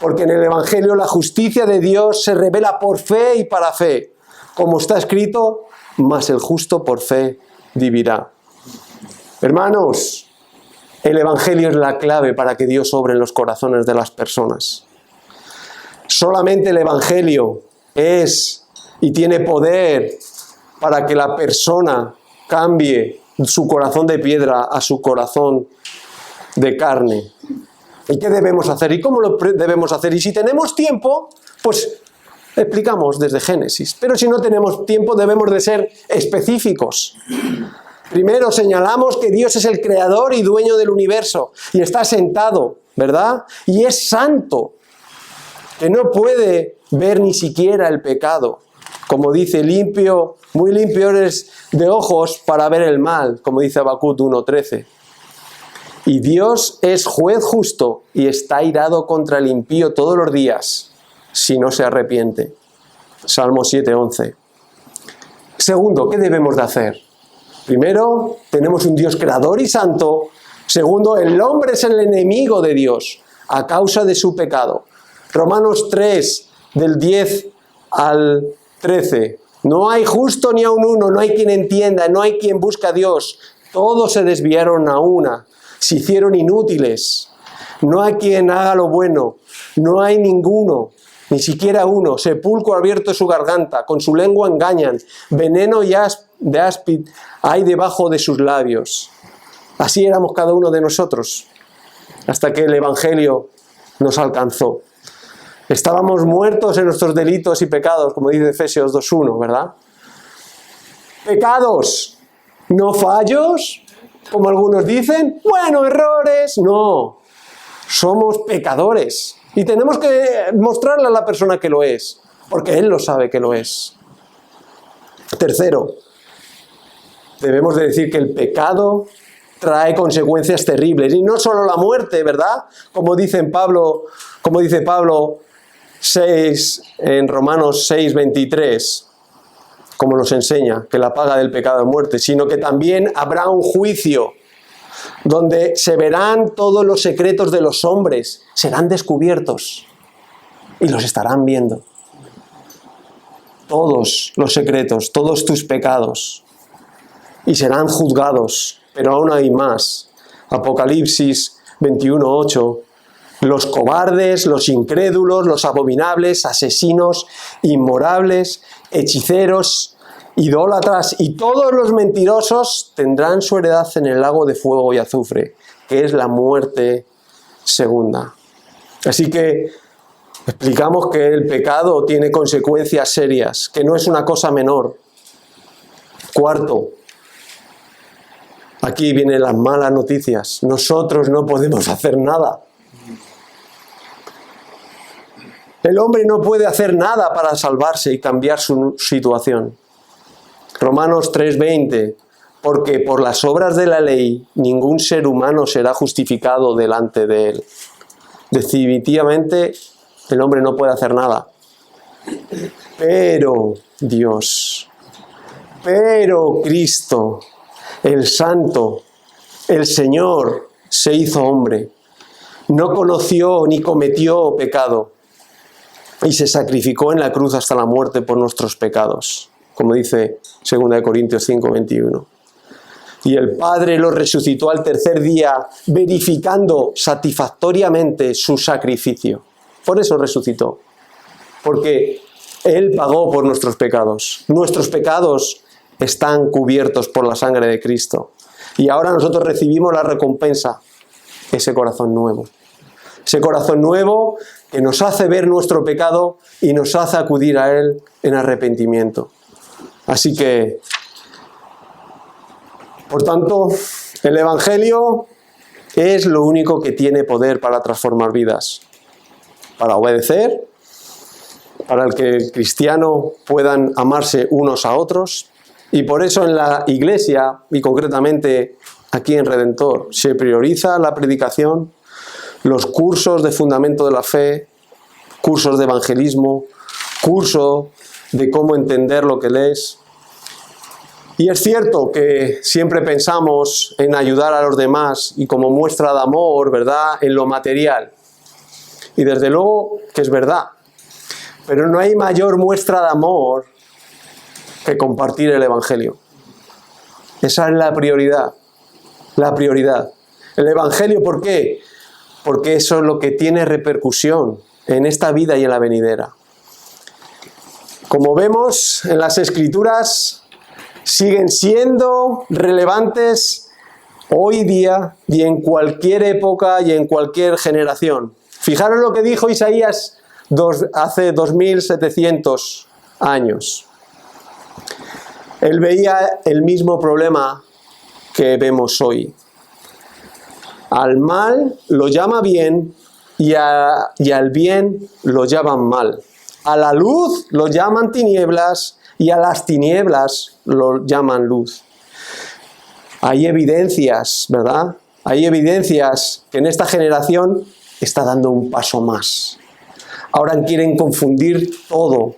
Porque en el Evangelio la justicia de Dios se revela por fe y para fe. Como está escrito: mas el justo por fe vivirá. Hermanos, el Evangelio es la clave para que Dios obre en los corazones de las personas. Solamente el Evangelio es y tiene poder para que la persona cambie su corazón de piedra a su corazón de carne. ¿Y qué debemos hacer? ¿Y cómo lo debemos hacer? Y si tenemos tiempo, pues explicamos desde Génesis. Pero si no tenemos tiempo, debemos de ser específicos. Primero señalamos que Dios es el creador y dueño del universo. Y está sentado, ¿verdad? Y es santo, que no puede ver ni siquiera el pecado. Como dice, limpio, muy limpio eres de ojos para ver el mal, como dice Habacuc 1:13. Y Dios es juez justo y está airado contra el impío todos los días, si no se arrepiente. Salmo 7:11. Segundo, ¿qué debemos de hacer? Primero, tenemos un Dios creador y santo. Segundo, el hombre es el enemigo de Dios a causa de su pecado. Romanos 3, del 10 al 13. No hay justo ni aun uno, no hay quien entienda, no hay quien busque a Dios. Todos se desviaron a una, se hicieron inútiles. No hay quien haga lo bueno, no hay ninguno, ni siquiera uno. Sepulcro abierto su garganta, con su lengua engañan, veneno de áspid hay debajo de sus labios. Así éramos cada uno de nosotros, hasta que el Evangelio nos alcanzó. Estábamos muertos en nuestros delitos y pecados, como dice Efesios 2:1, ¿verdad? Pecados, no fallos, como algunos dicen. Bueno, errores, no. Somos pecadores y tenemos que mostrarle a la persona que lo es. porque Él lo sabe que lo es. Tercero, debemos de decir que el pecado trae consecuencias terribles, y no solo la muerte, ¿verdad? Como dice Pablo 6, en Romanos 6:23, como nos enseña, que la paga del pecado es muerte, sino que también habrá un juicio donde se verán todos los secretos de los hombres, serán descubiertos y los estarán viendo. Todos los secretos, todos tus pecados, y serán juzgados. Pero aún hay más. Apocalipsis 21:8. Los cobardes, los incrédulos, los abominables, asesinos, inmorables, hechiceros, idólatras y todos los mentirosos tendrán su heredad en el lago de fuego y azufre, que es la muerte segunda. Así que explicamos que el pecado tiene consecuencias serias, que no es una cosa menor. Cuarto, aquí vienen las malas noticias. Nosotros no podemos hacer nada. El hombre no puede hacer nada para salvarse y cambiar su situación. Romanos 3:20, porque por las obras de la ley ningún ser humano será justificado delante de él. Definitivamente el hombre no puede hacer nada. Pero Dios, pero Cristo, el Santo, el Señor, se hizo hombre. No conoció ni cometió pecado y se sacrificó en la cruz hasta la muerte por nuestros pecados, como dice 2 Corintios 5:21. Y el Padre lo resucitó al tercer día, verificando satisfactoriamente su sacrificio. Por eso resucitó, porque Él pagó por nuestros pecados. Nuestros pecados están cubiertos por la sangre de Cristo. Y ahora nosotros recibimos la recompensa, ese corazón nuevo. Ese corazón nuevo que nos hace ver nuestro pecado y nos hace acudir a Él en arrepentimiento. Así que, por tanto, el Evangelio es lo único que tiene poder para transformar vidas, para obedecer, para que el cristiano puedan amarse unos a otros. Y por eso en la Iglesia, y concretamente aquí en Redentor, se prioriza la predicación, los cursos de fundamento de la fe, cursos de evangelismo, curso de cómo entender lo que lees. Y es cierto que siempre pensamos en ayudar a los demás y como muestra de amor, ¿verdad?, en lo material. Y desde luego que es verdad. Pero no hay mayor muestra de amor que compartir el Evangelio. Esa es la prioridad. La prioridad. El Evangelio, ¿por qué? Porque eso es lo que tiene repercusión en esta vida y en la venidera. Como vemos en las Escrituras, siguen siendo relevantes hoy día y en cualquier época y en cualquier generación. Fijaros lo que dijo Isaías hace 2700 años. Él veía el mismo problema que vemos hoy. Al mal lo llama bien y al bien lo llaman mal. A la luz lo llaman tinieblas y a las tinieblas lo llaman luz. Hay evidencias, ¿verdad? Hay evidencias que en esta generación está dando un paso más. Ahora quieren confundir todo.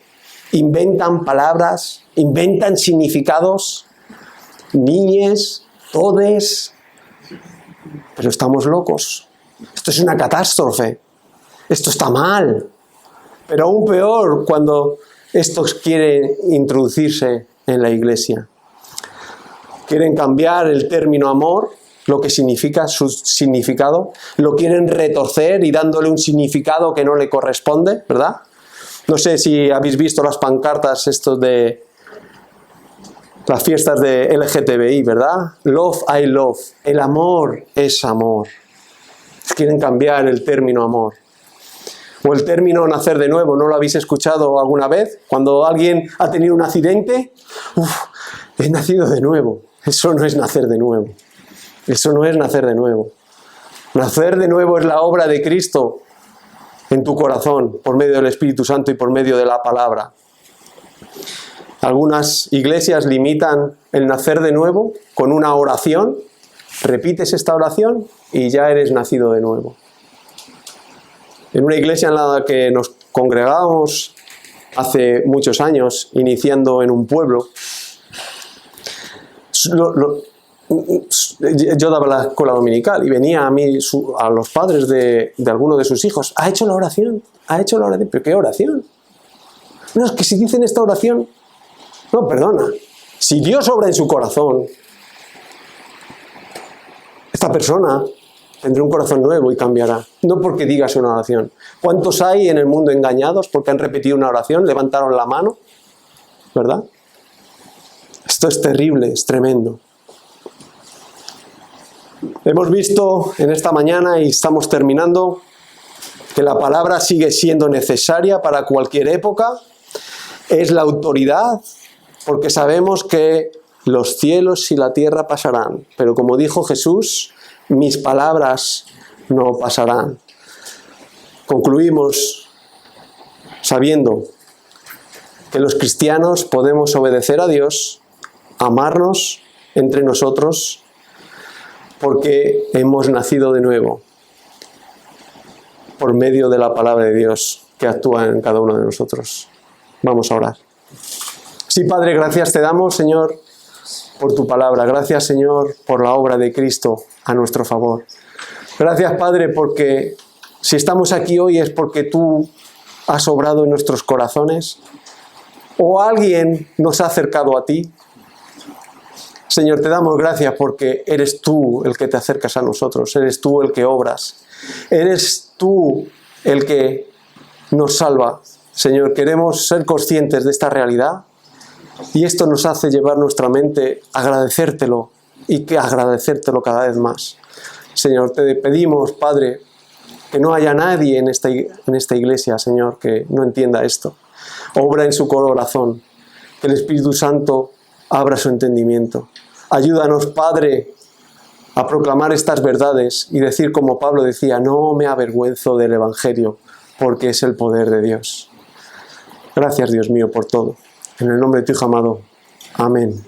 Inventan palabras, inventan significados, niñes, todes. Pero estamos locos. Esto es una catástrofe. Esto está mal. Pero aún peor cuando estos quieren introducirse en la iglesia. Quieren cambiar el término amor, lo que significa su significado. Lo quieren retorcer y dándole un significado que no le corresponde, ¿verdad? No sé si habéis visto las pancartas estos de las fiestas de LGTBI, ¿verdad? Love, I love. El amor es amor. Quieren cambiar el término amor. O el término nacer de nuevo. ¿No lo habéis escuchado alguna vez? Cuando alguien ha tenido un accidente, he nacido de nuevo. Eso no es nacer de nuevo. Eso no es nacer de nuevo. Nacer de nuevo es la obra de Cristo en tu corazón por medio del Espíritu Santo y por medio de la palabra. Algunas iglesias limitan el nacer de nuevo con una oración. Repites esta oración y ya eres nacido de nuevo. En una iglesia en la que nos congregábamos hace muchos años, iniciando en un pueblo, yo daba la escuela dominical y venía a los padres de alguno de sus hijos. ¿Ha hecho la oración? ¿Ha hecho la oración? ¿Pero qué oración? No, es que si dicen esta oración... No, perdona. Si Dios obra en su corazón, esta persona tendrá un corazón nuevo y cambiará. No porque digas una oración. ¿Cuántos hay en el mundo engañados porque han repetido una oración? Levantaron la mano, ¿verdad? Esto es terrible, es tremendo. Hemos visto en esta mañana, y estamos terminando, que la palabra sigue siendo necesaria para cualquier época. Es la autoridad, porque sabemos que los cielos y la tierra pasarán, pero como dijo Jesús, mis palabras no pasarán. Concluimos sabiendo que los cristianos podemos obedecer a Dios, amarnos entre nosotros, porque hemos nacido de nuevo por medio de la palabra de Dios que actúa en cada uno de nosotros. Vamos a orar. Sí, Padre, gracias te damos, Señor, por tu palabra. Gracias, Señor, por la obra de Cristo a nuestro favor. Gracias, Padre, porque si estamos aquí hoy es porque tú has obrado en nuestros corazones o alguien nos ha acercado a ti. Señor, te damos gracias porque eres tú el que te acercas a nosotros, eres tú el que obras, eres tú el que nos salva. Señor, queremos ser conscientes de esta realidad y esto nos hace llevar nuestra mente a agradecértelo y que agradecértelo cada vez más. Señor, te pedimos, Padre, que no haya nadie en esta iglesia, Señor, que no entienda esto. Obra en su corazón, que el Espíritu Santo abra su entendimiento. Ayúdanos, Padre, a proclamar estas verdades y decir como Pablo decía, no me avergüenzo del Evangelio, porque es el poder de Dios. Gracias, Dios mío, por todo. En el nombre de tu Hijo amado. Amén.